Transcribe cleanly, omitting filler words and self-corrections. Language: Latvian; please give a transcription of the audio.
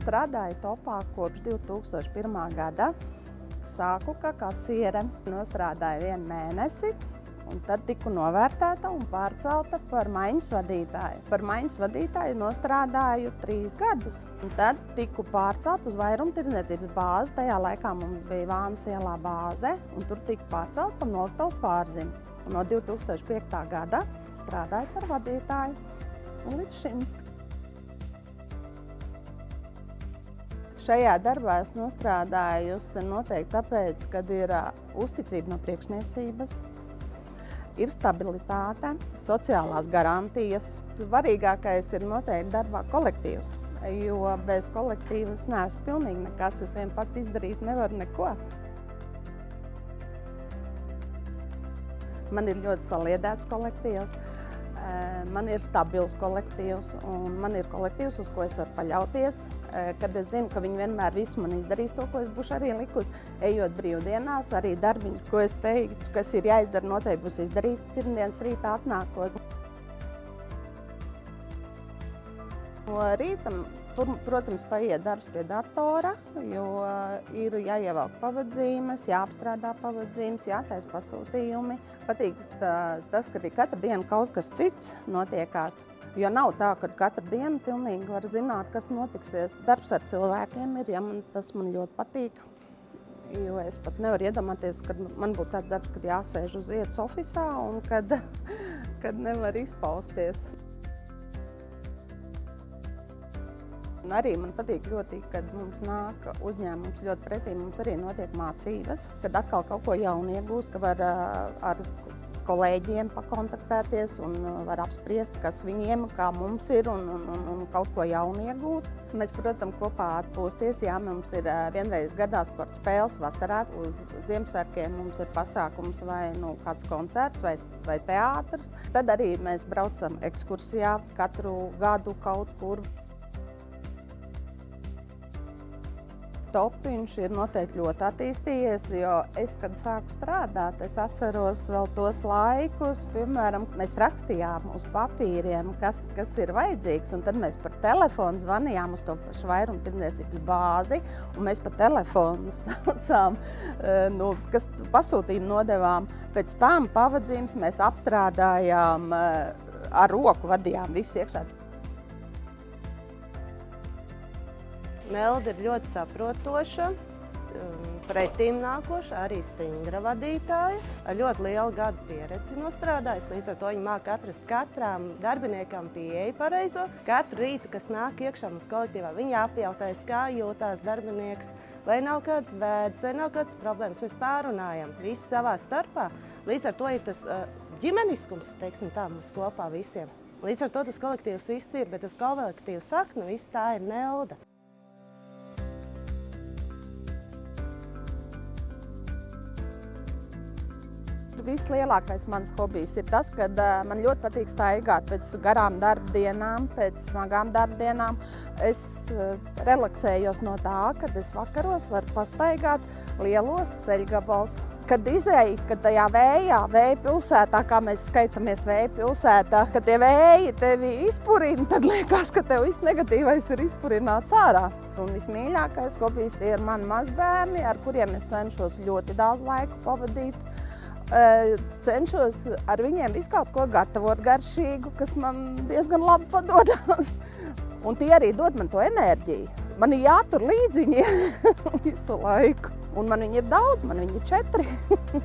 Strādāju topā kopš 2001. gada. Sāku kā kasiere, nostrādāju 1 mēnesi, un tad tiku novērtēta un pārcelta par maiņas vadītāju. Par maiņas vadītāju nostrādāju 3 gadus. Un tad tiku pārcelta uz vairumtirdzniecības bāzi. Tajā laikā mums bija Vānas ielā bāze, un tur tika pārcelta par Noliktavas Pārzimi. Un no 2005. gada strādāju par vadītāju. Un līdz šim. Šajā darbā es nostrādājusi noteikti tāpēc, kad ir uzticība no priekšniecības, ir stabilitāte, sociālās garantijas. Svarīgākais ir noteikti darbā kolektīvs, jo bez kolektīva es neesmu pilnīgi nekas. Es vien pat izdarīt nevaru neko. Man ir ļoti saliedēts kolektīvs. Man ir stabils kolektīvs, un man ir kolektīvs, uz ko es varu paļauties, kad es zinu, ka viņi vienmēr visu man izdarīs to, ko es būšu arī likusi. Ejot brīvdienās, arī darbiņus, ko es teiktu, kas ir jāizdara, noteikti būs izdarīt pirmdienas rītā atnākot. No rīta, protams, paiet darbs pie datora, jo ir jāievelk pavadzīmes, jāapstrādā pavadzīmes, jātaisa pasūtījumi. Patīk tas, ka katru dienu kaut kas cits notiekās, jo nav tā, ka katru dienu pilnīgi var zināt, kas notiksies. Darbs ar cilvēkiem ir, tas man ļoti patīk, jo es pat nevaru iedomāties, kad man būtu tāds darbs, kad jāsēž uz vietas ofisā un kad nevar izpausties. Un arī man patīk ļoti, kad mums nāk uzņēmums ļoti pretī, mums arī notiek mācības, kad atkal kaut ko jaunu iegūst, ka var ar kolēģiem pakontaktēties un var apspriest, kas viņiem, kā mums ir un kaut ko jaunu iegūt. Mēs, protams, kopā atpūsties, mums ir vienreiz gadā sporta spēles vasarā. Uz Ziemassvētkiem mums ir pasākums vai kāds koncerts vai teātrs. Tad arī mēs braucam ekskursijā katru gadu kaut kur. Topiņš ir noteikti ļoti attīstījies, jo es, kad sāku strādāt, es atceros vēl tos laikus, piemēram, mēs rakstījām uz papīriem, kas ir vajadzīgs, un tad mēs par telefonu zvanījām uz to pašu vairumtirdzniecības bāzi, un mēs pa telefonu saucām, kas pasūtījumu nodevām. Pēc tam pavadzīmes mēs apstrādājām, ar roku vadījām visu iekšā. Nelda ir ļoti saprotoša, pretīm nākoša, arī stingra vadītāja, ar ļoti lielu gadu pieredzi nostrādājusi. Līdz ar to viņa māca atrast katram darbiniekam pieeju pareizo. Katru rītu, kas nāk iekšā mums kolektīvā, viņa apjautājas, kā jūtās darbinieks, vai nav kāds vēds, vai nav kādas problēmas. Mēs pārunājam visi savā starpā. Līdz ar to ir tas ģimeniskums, teiksim tā, mums kopā visiem. Līdz ar to tas kolektīvs viss ir, bet tas kolektīvs sakna, viss tā ir Nelda. Vislielākais mans hobijs ir tas, ka man ļoti patīk staigāt pēc garām darbdienām, pēc smagām darbdienām. Es relaksējos no tā, kad es vakaros varu pastaigāt lielos ceļgabals. Kad izēju, kad tajā vēja pilsētā, kā mēs skaitamies vēja pilsētā, kad tie vēji tevi izpurina, tad liekas, ka tev viss negatīvais ir izpurināts ārā. Un vismīļākais hobijs tie ir mani mazbērni, ar kuriem es cenšos ļoti daudz laiku pavadīt. Cenšos ar viņiem visu kaut ko gatavot garšīgu, kas man diezgan labi padodas. Un tie arī dod man to enerģiju. Man ir jātur līdzi viņiem visu laiku. Un man viņi ir daudz, man viņi ir 4.